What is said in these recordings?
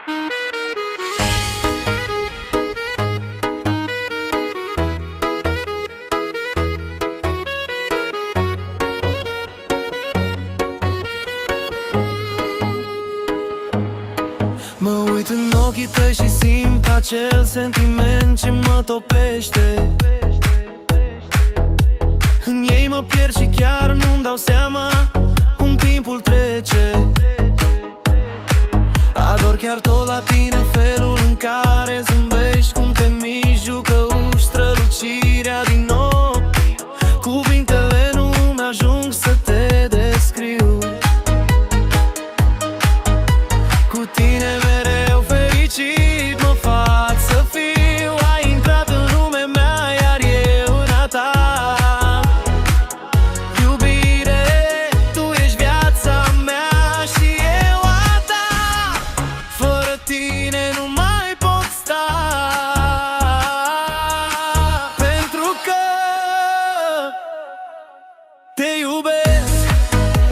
Mă uit în ochii tăi și simt acel sentiment ce mă topește. În ei mă pierd și chiar nu-mi dau seama cum timpul trece. Ador chiar tot la tine felul în care zâmbești, cum te miști, jucăuși, strălucirea din ochi. Cuvintele nu-mi ajung să te descriu. Cu tine mereu fericit mă fac să fiu. Ai intrat în lumea mea, iar eu în a ta. Iubire, tu ești viața mea și eu a ta. Fără tine nu mai pot sta, pentru că te iubesc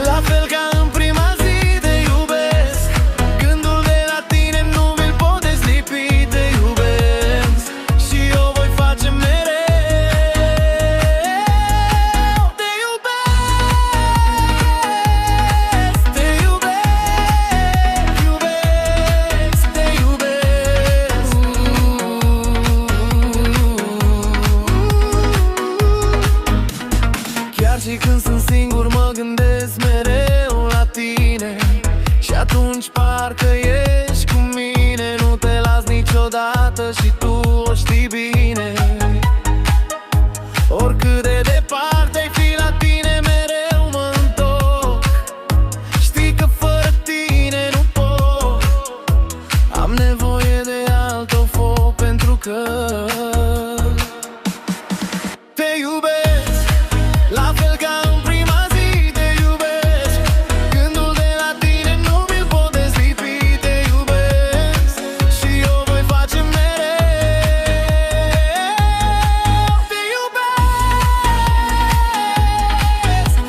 la fel ca în prima zi. Te iubesc, gândul de la tine nu mi-l pot dezlipi. Te iubesc și eu voi face mereu. Te iubesc, te iubesc, iubesc, te iubesc. Chiar și când sunt singur mă gândesc mereu la tine. Și atunci parcă ești cu mine. Nu te las niciodată și tu o știi bine. Oricât de departe ai fi, la tine mereu mă întorc. Știi că fără tine nu pot. Am nevoie de alt foc, pentru că te iubesc la fel ca în prima zi. Te iubesc, gândul de la tine nu mi-l pot dezlipi. Te iubesc și eu voi face mereu. Te iubesc,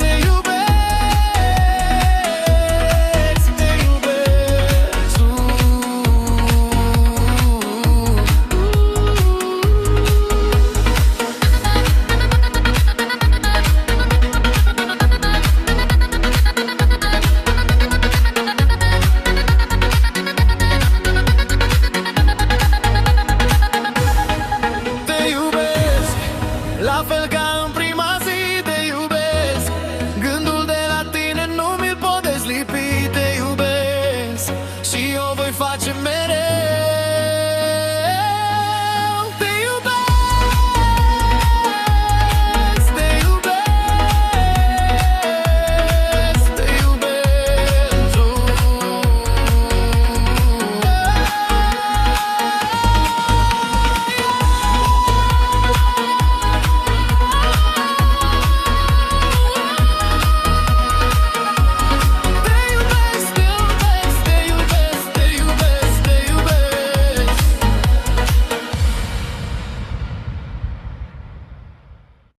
te iubesc, te iubesc. Te iubesc la fel ca în prima zi. Te iubesc, gândul de la tine nu mi-l pot dezlipi. Te iubesc și eu voi face mereu.